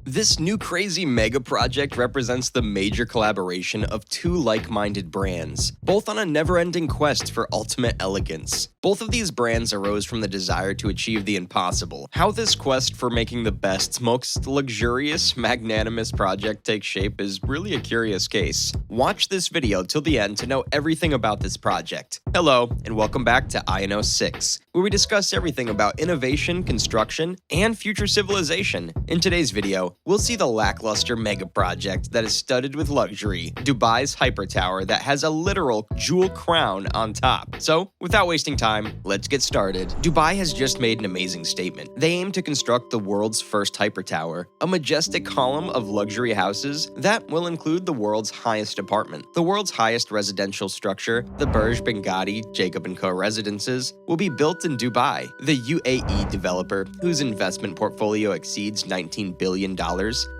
This new crazy mega project represents the major collaboration of two like-minded brands, both on a never-ending quest for ultimate elegance. Both of these brands arose from the desire to achieve the impossible. How this quest for making the best, most luxurious, magnanimous project takes shape is really a curious case. Watch this video till the end to know everything about this project. Hello, and welcome back to INO 6, where we discuss everything about innovation, construction, and future civilization. In today's video, we'll see the lackluster mega project that is studded with luxury, Dubai's Hyper Tower that has a literal jewel crown on top. So, without wasting time, let's get started. Dubai has just made an amazing statement. They aim to construct the world's first Hyper Tower, a majestic column of luxury houses that will include the world's highest apartment. The world's highest residential structure, the Burj Binghatti Jacob & Co. residences, will be built in Dubai. The UAE developer, whose investment portfolio exceeds $19 billion,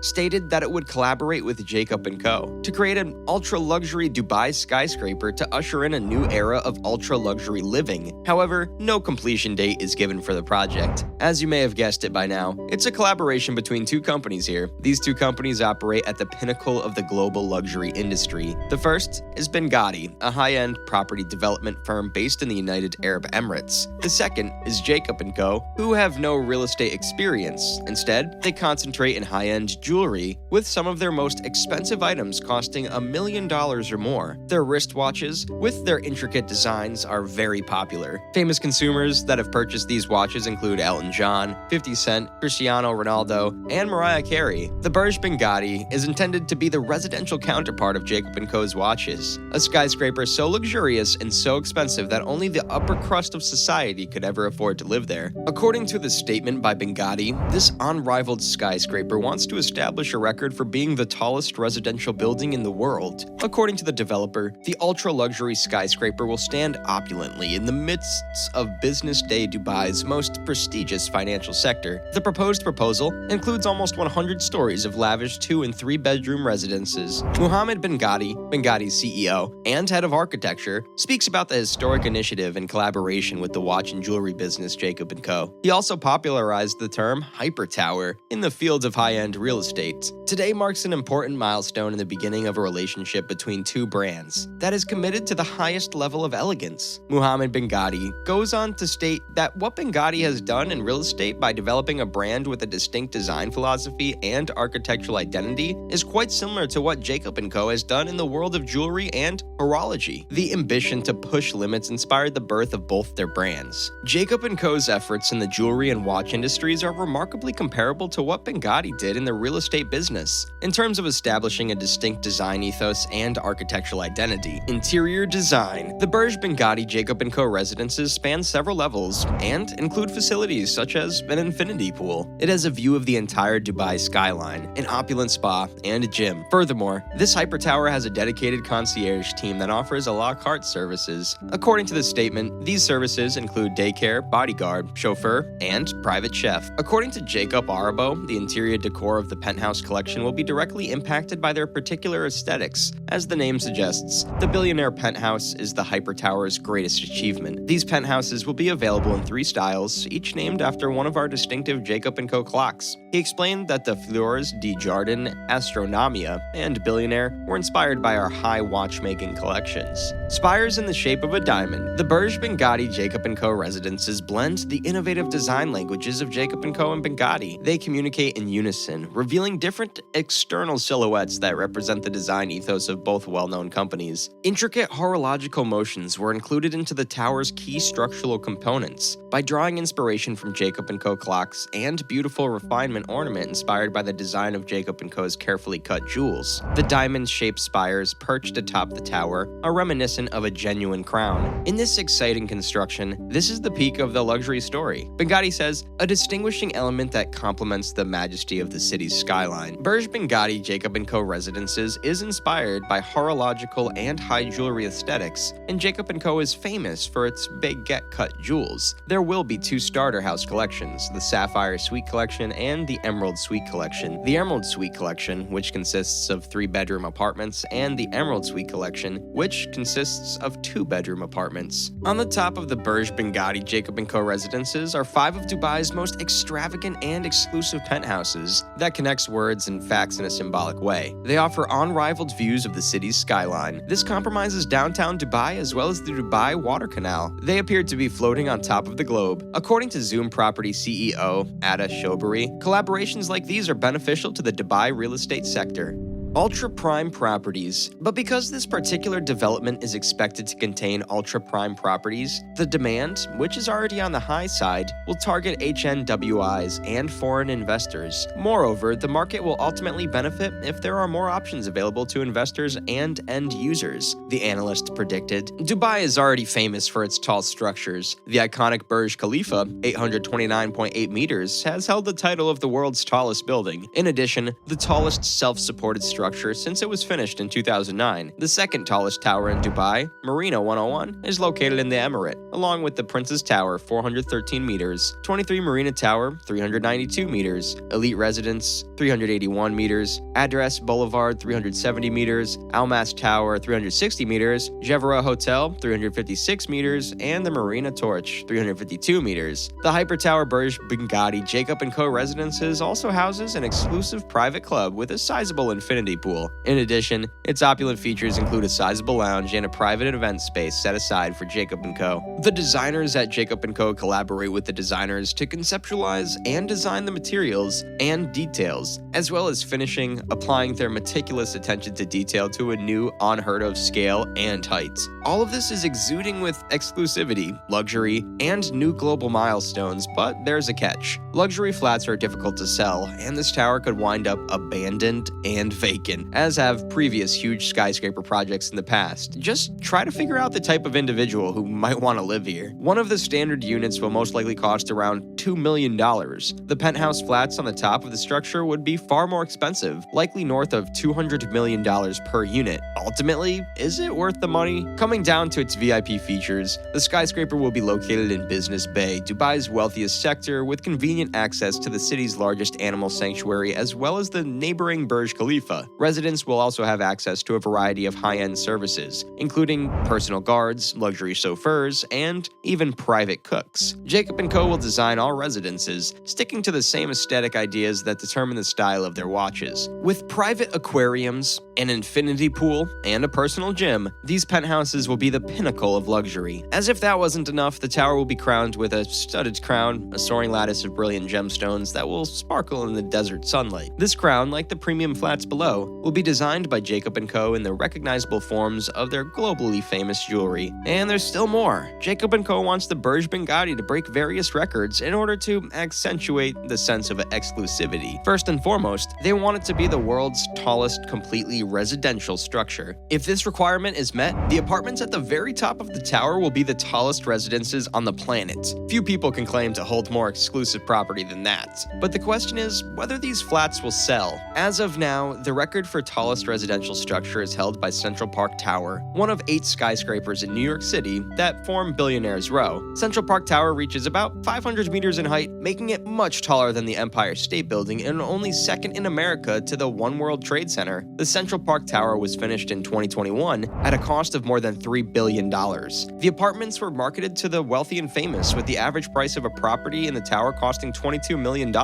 stated that it would collaborate with Jacob & Co. to create an ultra-luxury Dubai skyscraper to usher in a new era of ultra-luxury living. However, no completion date is given for the project. As you may have guessed it by now, it's a collaboration between two companies here. These two companies operate at the pinnacle of the global luxury industry. The first is Binghatti, a high-end property development firm based in the United Arab Emirates. The second is Jacob & Co., who have no real estate experience. Instead, they concentrate in high-end jewelry, with some of their most expensive items costing $1 million or more. Their wristwatches, with their intricate designs, are very popular. Famous consumers that have purchased these watches include Elton John, 50 Cent, Cristiano Ronaldo, and Mariah Carey. The Burj Binghatti is intended to be the residential counterpart of Jacob & Co.'s watches, a skyscraper so luxurious and so expensive that only the upper crust of society could ever afford to live there. According to the statement by Binghatti, this unrivaled skyscraper wants to establish a record for being the tallest residential building in the world. According to the developer, the ultra-luxury skyscraper will stand opulently in the midst of business day Dubai's most prestigious financial sector. The proposed proposal includes almost 100 stories of lavish 2- and 3-bedroom residences. Mohammed Binghatti, Binghatti's CEO and head of architecture, speaks about the historic initiative in collaboration with the watch and jewelry business Jacob & Co. He also popularized the term Hyper Tower in the field of high-end real estate. Today marks an important milestone in the beginning of a relationship between two brands that is committed to the highest level of elegance. Mohammed Binghatti goes on to state that what Binghatti has done in real estate by developing a brand with a distinct design philosophy and architectural identity is quite similar to what Jacob & Co. has done in the world of jewelry and horology. The ambition to push limits inspired the birth of both their brands. Jacob & Co.'s efforts in the jewelry and watch industries are remarkably comparable to what Binghatti did in the real estate business, in terms of establishing a distinct design ethos and architectural identity. Interior design. The Burj Binghatti Jacob & Co. residences span several levels and include facilities such as an infinity pool. It has a view of the entire Dubai skyline, an opulent spa, and a gym. Furthermore, this hyper tower has a dedicated concierge team that offers a la carte services. According to the statement, these services include daycare, bodyguard, chauffeur, and private chef. According to Jacob Arabo, the interior decor of the penthouse collection will be directly impacted by their particular aesthetics. As the name suggests, the billionaire penthouse is the Hyper Tower's greatest achievement. These penthouses will be available in 3 styles, each named after one of our distinctive Jacob & Co. clocks. He explained that the Fleurs de Jardin, Astronomia, and Billionaire were inspired by our high watchmaking collections. Spires in the shape of a diamond. The Burj Binghatti Jacob & Co. residences blend the innovative design languages of Jacob & Co. and Binghatti. They communicate in unison, revealing different external silhouettes that represent the design ethos of both well-known companies. Intricate horological motions were included into the tower's key structural components by drawing inspiration from Jacob & Co. clocks and beautiful refinement ornament inspired by the design of Jacob & Co.'s carefully cut jewels. The diamond-shaped spires perched atop the tower are reminiscent of a genuine crown. In this exciting construction, this is the peak of the luxury story. Binghatti says, a distinguishing element that complements the majesty of the city's skyline. Burj Binghatti Jacob & Co. residences is inspired by horological and high jewelry aesthetics, and Jacob & Co. is famous for its baguette-cut jewels. There will be 2 starter house collections, the Sapphire Suite Collection and the Emerald Suite Collection. The Emerald Suite Collection, which consists of 3-bedroom apartments, and the Emerald Suite Collection, which consists of 2-bedroom apartments. On the top of the Burj Binghatti Jacob & Co. residences are 5 of Dubai's most extravagant and exclusive penthouses, phrase that connects words and facts in a symbolic way. They offer unrivaled views of the city's skyline. This compromises downtown Dubai as well as the Dubai Water Canal. They appear to be floating on top of the globe. According to Zoom Property CEO Ada Shobari, collaborations like these are beneficial to the Dubai real estate sector. Ultra-prime properties. But because this particular development is expected to contain ultra-prime properties, the demand, which is already on the high side, will target HNWIs and foreign investors. Moreover, the market will ultimately benefit if there are more options available to investors and end users, the analyst predicted. Dubai is already famous for its tall structures. The iconic Burj Khalifa, 829.8 meters, has held the title of the world's tallest building. In addition, the tallest self-supported structure since it was finished in 2009. The second tallest tower in Dubai, Marina 101, is located in the Emirate, along with the Princess Tower, 413 meters, 23 Marina Tower, 392 meters, Elite Residence, 381 meters, Address Boulevard, 370 meters, Almas Tower, 360 meters, Jevara Hotel, 356 meters, and the Marina Torch, 352 meters. The Hyper-Tower Burj Binghatti Jacob & Co. Residences also houses an exclusive private club with a sizable infinity pool. In addition, its opulent features include a sizable lounge and a private event space set aside for Jacob & Co. The designers at Jacob & Co. collaborate with the designers to conceptualize and design the materials and details, as well as finishing, applying their meticulous attention to detail to a new, unheard-of scale and height. All of this is exuding with exclusivity, luxury, and new global milestones, but there's a catch. Luxury flats are difficult to sell, and this tower could wind up abandoned and vacant, as have previous huge skyscraper projects in the past. Just try to figure out the type of individual who might want to live here. One of the standard units will most likely cost around $2 million. The penthouse flats on the top of the structure would be far more expensive, likely north of $200 million per unit. Ultimately, is it worth the money? Coming down to its VIP features, the skyscraper will be located in Business Bay, Dubai's wealthiest sector, with convenient access to the city's largest animal sanctuary as well as the neighboring Burj Khalifa. Residents will also have access to a variety of high-end services, including personal guards, luxury chauffeurs, and even private cooks. Jacob & Co. will design all residences, sticking to the same aesthetic ideas that determine the style of their watches. With private aquariums, an infinity pool, and a personal gym, these penthouses will be the pinnacle of luxury. As if that wasn't enough, the tower will be crowned with a studded crown, a soaring lattice of brilliant gemstones that will sparkle in the desert sunlight. This crown, like the premium flats below, will be designed by Jacob & Co. in the recognizable forms of their globally famous jewelry. And there's still more. Jacob & Co. wants the Burj Binghatti to break various records in order to accentuate the sense of exclusivity. First and foremost, they want it to be the world's tallest completely residential structure. If this requirement is met, the apartments at the very top of the tower will be the tallest residences on the planet. Few people can claim to hold more exclusive property than that. But the question is whether these flats will sell. As of now, the record for tallest residential structure is held by Central Park Tower, one of 8 skyscrapers in New York City that form Billionaire's Row. Central Park Tower reaches about 500 meters in height, making it much taller than the Empire State Building and only second in America to the One World Trade Center. The Central Park Tower was finished in 2021 at a cost of more than $3 billion. The apartments were marketed to the wealthy and famous, with the average price of a property in the tower costing $22 million,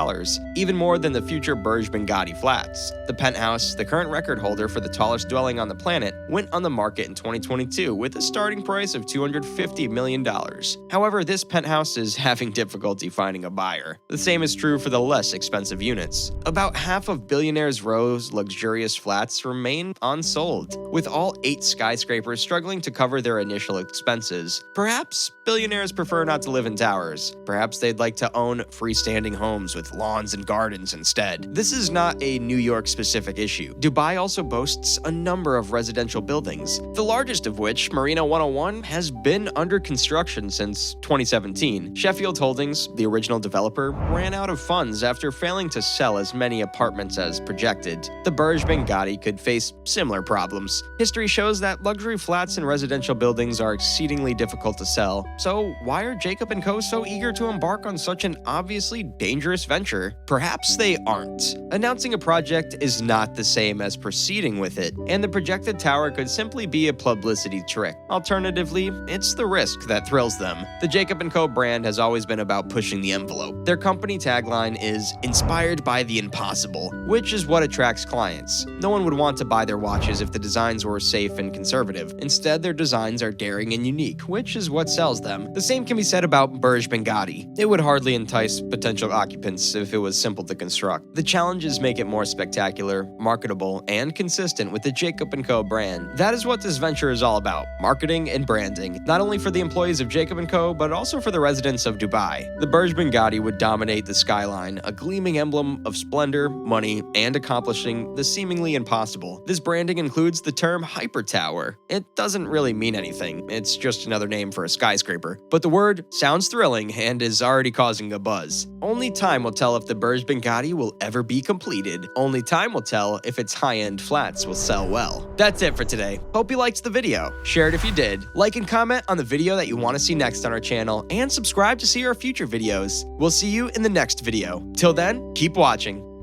even more than the future Burj Binghatti flats. The penthouse, the current record holder for the tallest dwelling on the planet, went on the market in 2022 with a starting price of $250 million. However, this penthouse is having difficulty finding a buyer. The same is true for the less expensive units. About half of Billionaire's Row's luxurious flats remain unsold, with all 8 skyscrapers struggling to cover their initial expenses. Perhaps billionaires prefer not to live in towers. Perhaps they'd like to own freestanding homes with lawns and gardens instead. This is not a New York-specific issue. Dubai also boasts a number of residential buildings, the largest of which, Marina 101, has been under construction since 2017. Sheffield Holdings, the original developer, ran out of funds after failing to sell as many apartments as projected. The Burj Binghatti could face face similar problems. History shows that luxury flats and residential buildings are exceedingly difficult to sell, so why are Jacob & Co. so eager to embark on such an obviously dangerous venture? Perhaps they aren't. Announcing a project is not the same as proceeding with it, and the projected tower could simply be a publicity trick. Alternatively, it's the risk that thrills them. The Jacob & Co. brand has always been about pushing the envelope. Their company tagline is "Inspired by the impossible," which is what attracts clients. No one would want to buy their watches if the designs were safe and conservative. Instead, their designs are daring and unique, which is what sells them. The same can be said about Burj Binghatti. It would hardly entice potential occupants if it was simple to construct. The challenges make it more spectacular, marketable, and consistent with the Jacob & Co. brand. That is what this venture is all about: marketing and branding, not only for the employees of Jacob & Co., but also for the residents of Dubai. The Burj Binghatti would dominate the skyline, a gleaming emblem of splendor, money, and accomplishing the seemingly impossible. This branding includes the term hyper tower. It doesn't really mean anything, it's just another name for a skyscraper. But the word sounds thrilling and is already causing a buzz. Only time will tell if the Burj Binghatti will ever be completed. Only time will tell if its high-end flats will sell well. That's it for today. Hope you liked the video. Share it if you did. Like and comment on the video that you want to see next on our channel, and subscribe to see our future videos. We'll see you in the next video. Till then, keep watching.